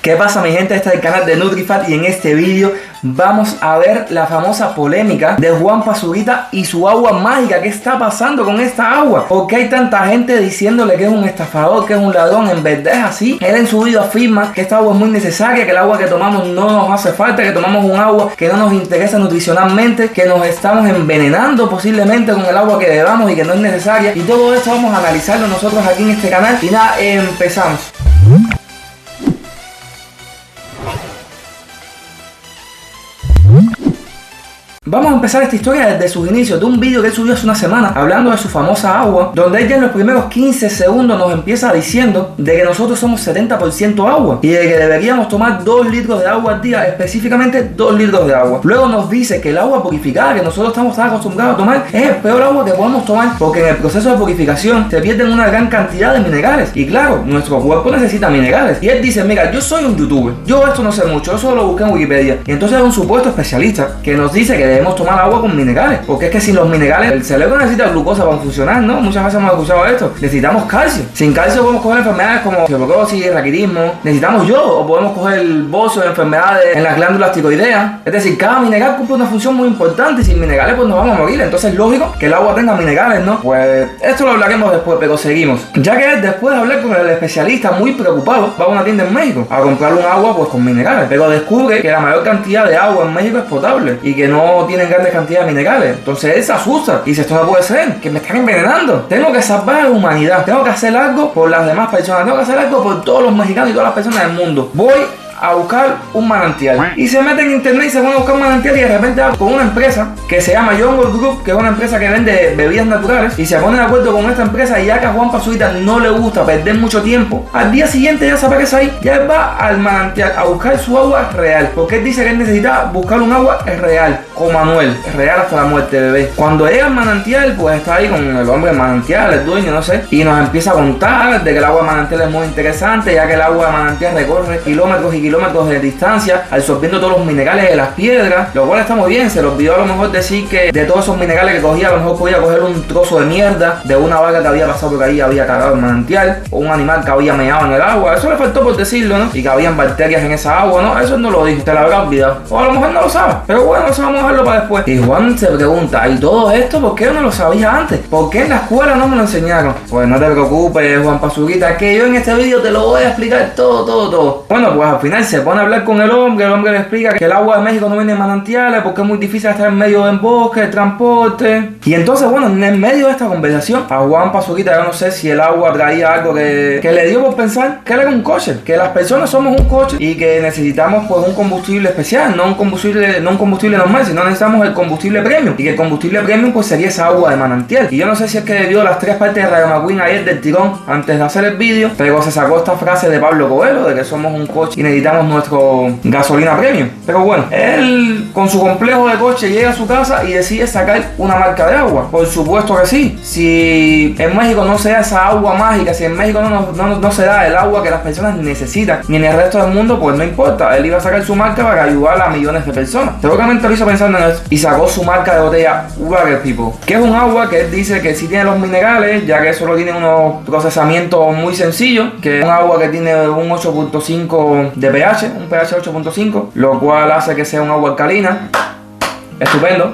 ¿Qué pasa, mi gente? Este es el canal de NutriFat y en este vídeo vamos a ver la famosa polémica de Juan Pazurita y su agua mágica. ¿Qué está pasando con esta agua? ¿Por qué hay tanta gente diciéndole que es un estafador, que es un ladrón? En verdad es así. Él en su video afirma que esta agua es muy necesaria, que el agua que tomamos no nos hace falta, que tomamos un agua que no nos interesa nutricionalmente, que nos estamos envenenando posiblemente con el agua que bebamos y que no es necesaria. Y todo esto vamos a analizarlo nosotros aquí en este canal. Y nada, empezamos. Vamos a empezar esta historia desde sus inicios, de un vídeo que él subió hace una semana hablando de su famosa agua, donde él ya en los primeros 15 segundos nos empieza diciendo de que nosotros somos 70% agua y de que deberíamos tomar 2 litros de agua al día, específicamente 2 litros de agua. Luego nos dice que el agua purificada que nosotros estamos tan acostumbrados a tomar es el peor agua que podemos tomar, porque en el proceso de purificación se pierden una gran cantidad de minerales y claro, nuestro cuerpo necesita minerales. Y él dice, mira, yo soy un youtuber, yo esto no sé mucho, yo solo lo busqué en Wikipedia. Y entonces es un supuesto especialista que nos dice que debemos tomar agua con minerales, porque es que sin los minerales el cerebro necesita glucosa para funcionar, ¿no? Muchas veces hemos escuchado esto. Necesitamos calcio. Sin calcio podemos coger enfermedades como osteoporosis, raquitismo. Necesitamos yodo o podemos coger el bozo de enfermedades en las glándulas tiroideas. Es decir, cada mineral cumple una función muy importante y sin minerales pues nos vamos a morir. Entonces es lógico que el agua tenga minerales, ¿no? Pues esto lo hablaremos después, pero seguimos. Ya que él, después de hablar con el especialista muy preocupado, va a una tienda en México a comprar un agua pues con minerales, pero descubre que la mayor cantidad de agua en México es potable y que no tienen grandes cantidades de minerales. Entonces él se asusta y dice, esto no puede ser, que me están envenenando. Tengo que salvar a la humanidad, tengo que hacer algo por las demás personas, tengo que hacer algo por todos los mexicanos y todas las personas del mundo. Voy a buscar un manantial y se mete en internet y se pone a buscar un manantial y de repente va con una empresa que se llama Young Gold Group, que es una empresa que vende bebidas naturales, y se pone de acuerdo con esta empresa. Y ya que a Juan Pazurita no le gusta perder mucho tiempo, al día siguiente ya se aparece ahí, ya él va al manantial a buscar su agua real, porque él dice que él necesita buscar un agua real, como Manuel, real hasta la muerte, bebé. Cuando llega al manantial, pues está ahí con el hombre del manantial, el dueño, no sé, y nos empieza a contar de que el agua de manantial es muy interesante, ya que el agua de manantial recorre kilómetros y kilómetros de distancia, absorbiendo todos los minerales de las piedras, lo cual está muy bien. Se le olvidó a lo mejor decir que de todos esos minerales que cogía, a lo mejor podía coger un trozo de mierda de una vaca que había pasado por ahí, había cagado el manantial, o un animal que había meado en el agua. Eso le faltó por decirlo, ¿no? Y que habían bacterias en esa agua, ¿no? Eso no lo dijo, te lo habrá olvidado, o a lo mejor no lo sabe, pero bueno, eso vamos a dejarlo para después. Y Juan se pregunta, ¿y todo esto por qué yo no lo sabía antes? ¿Por qué en la escuela no me lo enseñaron? Pues no te preocupes, Juan Pazurita, que yo en este vídeo te lo voy a explicar todo. Bueno, pues al final se pone a hablar con el hombre le explica que el agua de México no viene de manantiales porque es muy difícil estar en medio del bosque, de transporte. Y entonces, bueno, en medio de esta conversación, a Juan Pazurita, yo no sé si el agua traía algo que le dio por pensar que él era un coche, que las personas somos un coche y que necesitamos pues un combustible especial, no un combustible normal, sino necesitamos el combustible premium, y que el combustible premium pues sería esa agua de manantial. Y yo no sé si es que vio las 3 partes de Radio McQueen ayer del tirón antes de hacer el vídeo, pero se sacó esta frase de Pablo Coelho de que somos un coche y necesitamos nuestro gasolina premium. Pero bueno, él con su complejo de coche llega a su casa y decide sacar una marca de agua. Por supuesto que sí. Si en México no se da esa agua mágica, si en México no se da el agua que las personas necesitan, ni en el resto del mundo, pues no importa. Él iba a sacar su marca para ayudar a millones de personas. Seguramente lo hizo pensando en eso y sacó su marca de botella Water People, que es un agua que él dice que sí tiene los minerales, ya que solo tiene unos procesamientos muy sencillos, que es un agua que tiene un 8.5 de pH, un pH 8.5, lo cual hace que sea un agua alcalina. Estupendo.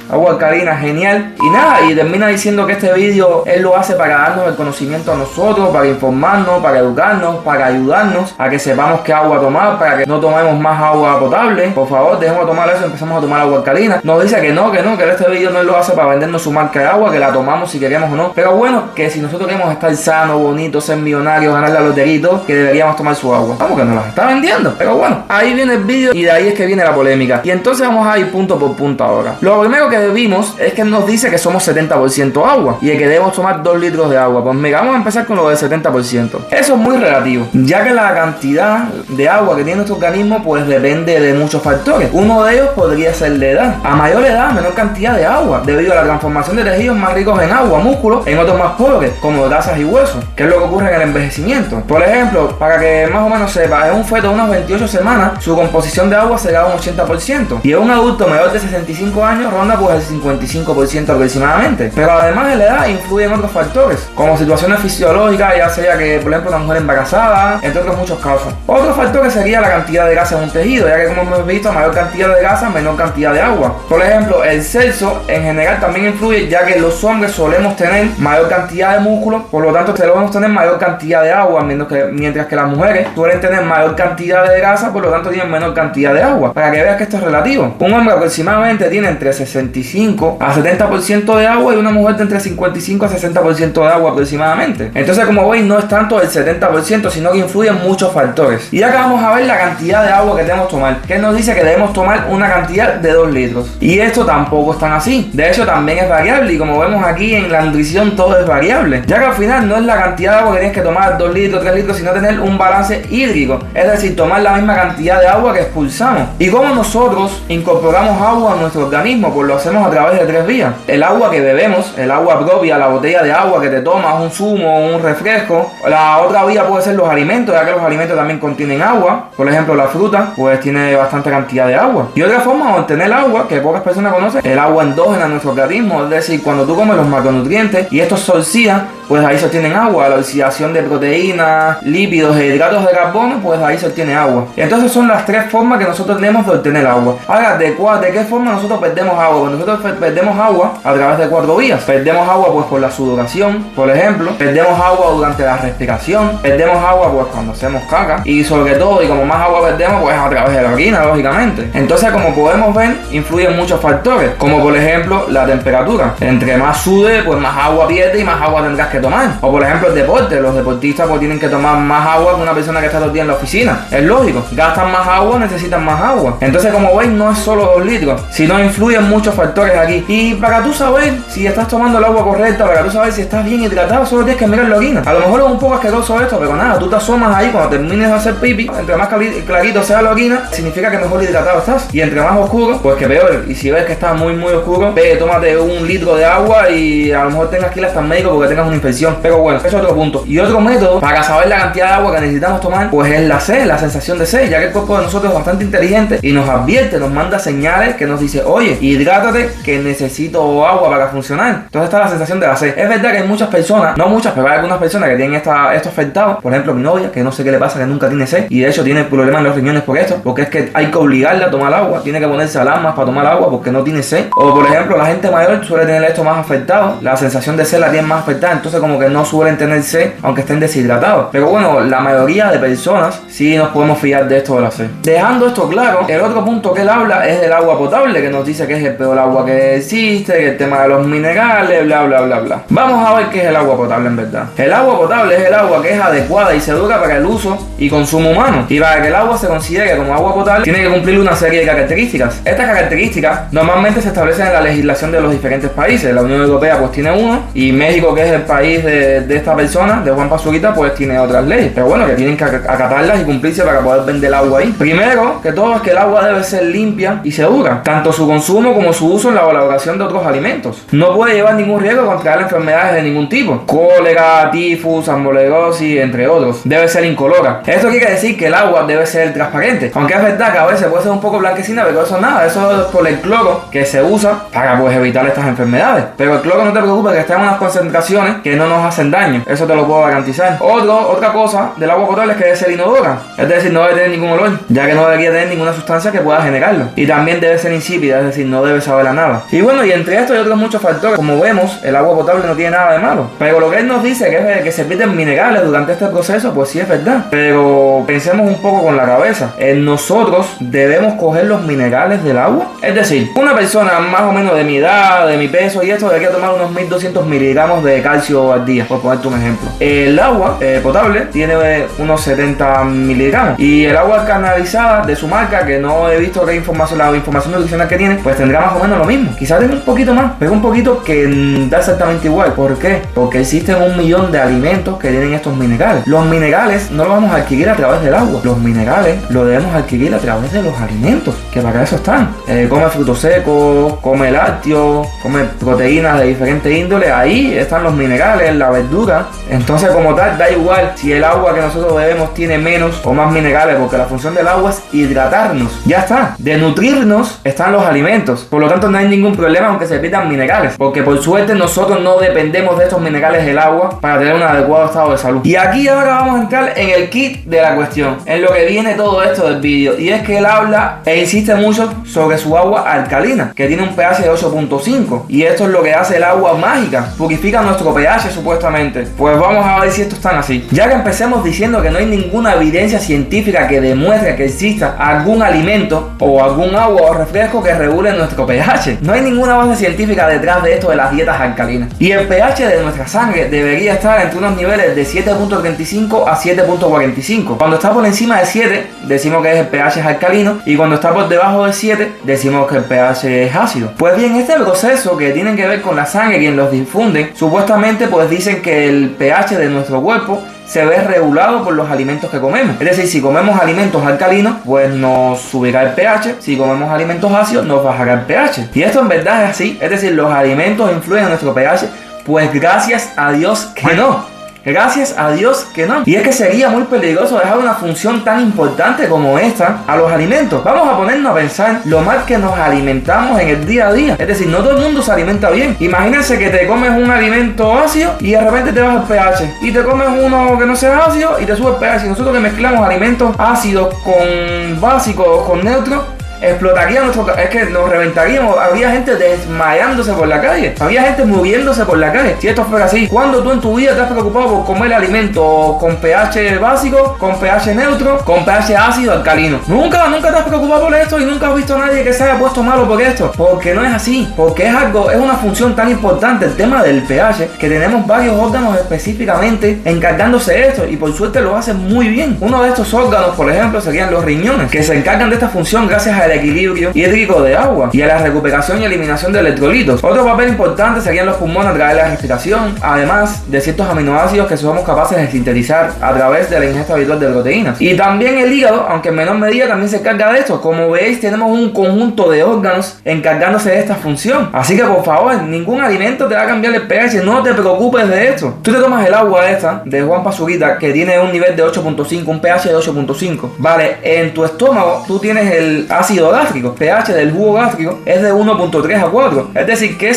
Agua alcalina, genial. Y nada, y termina diciendo que este vídeo él lo hace para darnos el conocimiento a nosotros, para informarnos, para educarnos, para ayudarnos a que sepamos qué agua tomar, para que no tomemos más agua potable. Por favor, dejemos de tomar eso y empezamos a tomar agua alcalina. Nos dice que no, que este vídeo no lo hace para vendernos su marca de agua, que la tomamos si queremos o no. Pero bueno, que si nosotros queremos estar sanos, bonitos, ser millonarios, ganar la lotería, que deberíamos tomar su agua. Vamos, que nos las está vendiendo. Pero bueno, ahí viene el vídeo y de ahí es que viene la polémica. Y entonces vamos a ir punto por punto ahora. Lo primero que vimos es que nos dice que somos 70% agua y que debemos tomar 2 litros de agua. Pues mira, vamos a empezar con lo del 70%. Eso es muy relativo, ya que la cantidad de agua que tiene nuestro organismo pues depende de muchos factores. Uno de ellos podría ser la edad. A mayor edad, menor cantidad de agua, debido a la transformación de tejidos más ricos en agua, músculos, en otros más pobres, como grasas y huesos, que es lo que ocurre en el envejecimiento. Por ejemplo, para que más o menos sepa, en un feto de unas 28 semanas, su composición de agua será un 80%, y en un adulto mayor de 65 años ronda por agua es el 55% aproximadamente. Pero además de la edad influyen otros factores, como situaciones fisiológicas, ya sea que por ejemplo una mujer embarazada, entre otros muchos casos. Otro factor sería la cantidad de grasa en un tejido, ya que como hemos visto, mayor cantidad de grasa, menor cantidad de agua. Por ejemplo, el sexo en general también influye, ya que los hombres solemos tener mayor cantidad de músculo, por lo tanto solemos tener mayor cantidad de agua, mientras que las mujeres suelen tener mayor cantidad de grasa, por lo tanto tienen menor cantidad de agua. Para que veas que esto es relativo. Un hombre aproximadamente tiene entre 65 a 70% de agua y una mujer de entre 55 a 60% de agua aproximadamente. Entonces, como veis, no es tanto el 70%, sino que influyen muchos factores. Y acá vamos a ver la cantidad de agua que debemos tomar, que nos dice que debemos tomar una cantidad de 2 litros. Y esto tampoco es tan así. De hecho, también es variable, y como vemos aquí en la nutrición, todo es variable, ya que al final no es la cantidad de agua que tienes que tomar, 2 litros, 3 litros, sino tener un balance hídrico, es decir, tomar la misma cantidad de agua que expulsamos. ¿Y cómo nosotros incorporamos agua a nuestro organismo? Pues lo hacemos a través de 3 vías. El agua que bebemos, el agua propia, la botella de agua que te tomas, un zumo, un refresco. La otra vía puede ser los alimentos, ya que los alimentos también contienen agua. Por ejemplo, la fruta pues tiene bastante cantidad de agua. Y otra forma de obtener agua, que pocas personas conocen, el agua endógena en nuestro organismo, es decir, cuando tú comes los macronutrientes y estos se oxidan, pues ahí se obtienen agua. La oxidación de proteínas, lípidos e hidratos de carbono, pues ahí se obtiene agua. Entonces son las 3 formas que nosotros tenemos de obtener agua. Ahora, ¿de qué forma nosotros perdemos agua? Pues nosotros perdemos agua a través de 4 vías. Perdemos agua pues por la sudoración, por ejemplo. Perdemos agua durante la respiración. Perdemos agua pues cuando hacemos caca. Y sobre todo, y como más agua perdemos, pues a través de la orina, lógicamente. Entonces, como podemos ver, influyen muchos factores, como por ejemplo la temperatura. Entre más sude, pues más agua pierde y más agua tendrás que tomar. O por ejemplo el deporte. Los deportistas pues tienen que tomar más agua que una persona que está todo el día en la oficina. Es lógico. Gastan más agua, necesitan más agua. Entonces, como veis, no es solo 2 litros, sino influyen muchos factores aquí. Y para tú saber si estás tomando el agua correcta, para tú saber si estás bien hidratado, solo tienes que mirar la orina. A lo mejor es un poco asqueroso esto, pero nada, tú te asomas ahí cuando termines de hacer pipi. Entre más clarito sea la orina, significa que mejor hidratado estás. Y entre más oscuro, pues que peor. Y si ves que está muy oscuro, tómate 1 litro de agua y a lo mejor tengas que ir hasta el médico porque tengas una infección. Pero bueno, eso es otro punto. Y otro método para saber la cantidad de agua que necesitamos tomar, pues es la sed, la sensación de sed, ya que el cuerpo de nosotros es bastante inteligente y nos advierte, nos manda señales que nos dice, oye, hidrátate que necesito agua para funcionar. Entonces está la sensación de la sed. Es verdad que hay muchas personas, no muchas, pero hay algunas personas que tienen esto afectado. Por ejemplo, mi novia, que no sé qué le pasa, que nunca tiene sed, y de hecho tiene problemas en los riñones por esto, porque es que hay que obligarla a tomar agua, tiene que ponerse alarmas para tomar agua porque no tiene sed. O por ejemplo, la gente mayor suele tener esto más afectado, la sensación de sed la tienen más afectada, entonces como que no suelen tener sed aunque estén deshidratados. Pero bueno, la mayoría de personas sí nos podemos fiar de esto de la sed. Dejando esto claro, el otro punto que él habla es del agua potable, que nos dice que es el peor agua que existe, que el tema de los minerales, bla bla bla bla. Vamos a ver qué es el agua potable en verdad. El agua potable es el agua que es adecuada y segura para el uso y consumo humano. Y para que el agua se considere como agua potable, tiene que cumplir una serie de características. Estas características normalmente se establecen en la legislación de los diferentes países. La Unión Europea pues tiene uno, y México, que es el país de esta persona, de Juan Pazurita, pues tiene otras leyes. Pero bueno, que tienen que acatarlas y cumplirse para poder vender agua ahí. Primero que todo es que el agua debe ser limpia y segura, tanto su consumo como su uso en la elaboración de otros alimentos. No puede llevar ningún riesgo de contraer enfermedades de ningún tipo, cólera, tifus, salmonelosis, entre otros. Debe ser incolora. Esto quiere decir que el agua debe ser transparente, aunque es verdad que a veces puede ser un poco blanquecina, pero eso nada, eso es por el cloro que se usa para pues evitar estas enfermedades. Pero el cloro, no te preocupes, que está en unas concentraciones que no nos hacen daño, eso te lo puedo garantizar. Otra cosa del agua potable es que debe ser inodora, es decir, no debe tener ningún olor, ya que no debería tener ninguna sustancia que pueda generarlo. Y también debe ser insípida, es decir, no debe saber a nada. Y bueno, y entre esto hay otros muchos factores. Como vemos, el agua potable no tiene nada de malo, pero lo que él nos dice que se pierden minerales durante este proceso, pues sí es verdad. Pero pensemos un poco con la cabeza. Nosotros debemos coger los minerales del agua. Es decir, una persona más o menos de mi edad, de mi peso y esto, debería tomar unos 1200 miligramos de calcio al día, por ponerte un ejemplo. El agua potable tiene unos 70 miligramos, y el agua canalizada de su marca, que no he visto la información nutricional que tiene, pues tendrá más o menos lo mismo. Quizás tenga un poquito más, pero un poquito que da exactamente igual. ¿Por qué? Porque existen 1 millón de alimentos que tienen estos minerales. Los minerales no los vamos a adquirir a través del agua. Los minerales los debemos adquirir a través de los alimentos, que para eso están. Come frutos secos, come lácteos, come proteínas de diferentes índoles. Ahí están los minerales, la verdura. Entonces, como tal, da igual si el agua que nosotros bebemos tiene menos o más minerales, porque la función del agua es hidratarnos. Ya está. De nutrirnos están los alimentos. Por lo tanto, tanto no hay ningún problema aunque se pierdan minerales, porque por suerte nosotros no dependemos de estos minerales del agua para tener un adecuado estado de salud. Y aquí ahora vamos a entrar en el kit de la cuestión, en lo que viene todo esto del vídeo, y es que él habla e insiste mucho sobre su agua alcalina, que tiene un pH de 8.5, y esto es lo que hace el agua mágica, purifica nuestro pH supuestamente. Pues vamos a ver si esto es tan así, ya que empecemos diciendo que no hay ninguna evidencia científica que demuestre que exista algún alimento o algún agua o refresco que regule nuestro pH. No hay ninguna base científica detrás de esto de las dietas alcalinas, y el pH de nuestra sangre debería estar entre unos niveles de 7.35 a 7.45. Cuando está por encima de 7 decimos que el pH es alcalino, y cuando está por debajo de 7 decimos que el pH es ácido. Pues bien, este proceso que tiene que ver con la sangre, quien los difunde, supuestamente pues dicen que el pH de nuestro cuerpo se ve regulado por los alimentos que comemos. Es decir, si comemos alimentos alcalinos, pues nos subirá el pH. Si comemos alimentos ácidos, nos bajará el pH. Y esto en verdad es así. Es decir, los alimentos influyen en nuestro pH. Pues gracias a Dios que no. Gracias a Dios que no. Y es que sería muy peligroso dejar una función tan importante como esta a los alimentos. Vamos a ponernos a pensar lo mal que nos alimentamos en el día a día. Es decir, no todo el mundo se alimenta bien. Imagínense que te comes un alimento ácido y de repente te baja el pH. Y te comes uno que no sea ácido y te sube el pH. Y nosotros que mezclamos alimentos ácidos con básicos, con neutros, explotaría es que nos reventaríamos. Habría gente desmayándose por la calle, había gente muriéndose por la calle si esto fuera así. ¿Cuándo tú en tu vida te has preocupado por comer alimentos con pH básico, con pH neutro, con pH ácido, alcalino? Nunca te has preocupado por esto, y nunca has visto a nadie que se haya puesto malo por esto, porque no es así, porque es una función tan importante el tema del pH, que tenemos varios órganos específicamente encargándose de esto, y por suerte lo hacen muy bien. Uno de estos órganos, por ejemplo, serían los riñones, que se encargan de esta función gracias al equilibrio hídrico de agua y a la recuperación y eliminación de electrolitos. Otro papel importante serían los pulmones a través de la respiración, además de ciertos aminoácidos que somos capaces de sintetizar a través de la ingesta habitual de proteínas. Y también el hígado, aunque en menor medida, también se encarga de esto. Como veis, tenemos un conjunto de órganos encargándose de esta función. Así que por favor, ningún alimento te va a cambiar el pH, no te preocupes de esto. Tú te tomas el agua esta de Juan Pazurita, que tiene un nivel de 8.5, un pH de 8.5, vale, en tu estómago tú tienes el ácido gástrico, pH del jugo gástrico es de 1.3 a 4. Es decir, que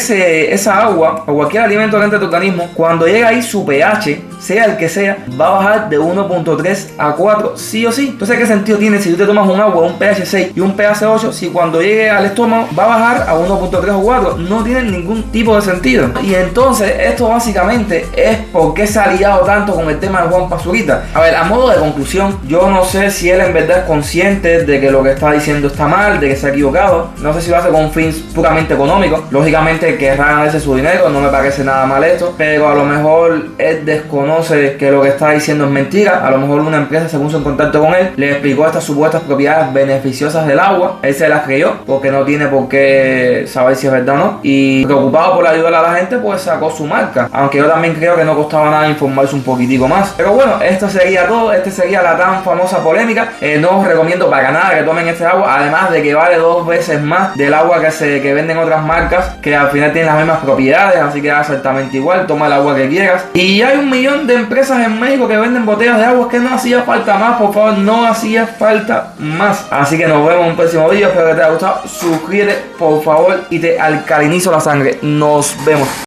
esa agua o cualquier alimento que entre a tu organismo, cuando llega ahí su pH, sea el que sea, va a bajar de 1.3 a 4 sí o sí. Entonces, ¿qué sentido tiene si tú te tomas un agua, un pH 6 y un pH 8, si cuando llegue al estómago va a bajar a 1.3 o 4? No tiene ningún tipo de sentido. Y entonces esto básicamente es por qué se ha liado tanto con el tema de Juan Pazurita. A ver, a modo de conclusión, yo no sé si él en verdad es consciente de que lo que está diciendo está mal, de que se ha equivocado. No sé si lo hace con fines puramente económicos. Lógicamente querrá ganarse su dinero, no me parece nada mal esto, pero a lo mejor él desconoce que lo que está diciendo es mentira. A lo mejor una empresa se puso en contacto con él, le explicó estas supuestas propiedades beneficiosas del agua, él se las creyó porque no tiene por qué saber si es verdad o no, y preocupado por ayudar a la gente, pues sacó su marca, aunque yo también creo que no costaba nada informarse un poquitico más. Pero bueno, esto sería todo. Este sería la tan famosa polémica. No os recomiendo para nada que tomen este agua, además de que vale 2 veces más del agua que venden otras marcas, que al final tienen las mismas propiedades, así que da exactamente igual. Toma el agua que quieras. Y hay 1 millón de empresas en México que venden botellas de agua, que no hacía falta más, por favor, no hacía falta más. Así que nos vemos en un próximo vídeo, espero que te haya gustado. Suscríbete por favor y te alcalinizo la sangre. Nos vemos.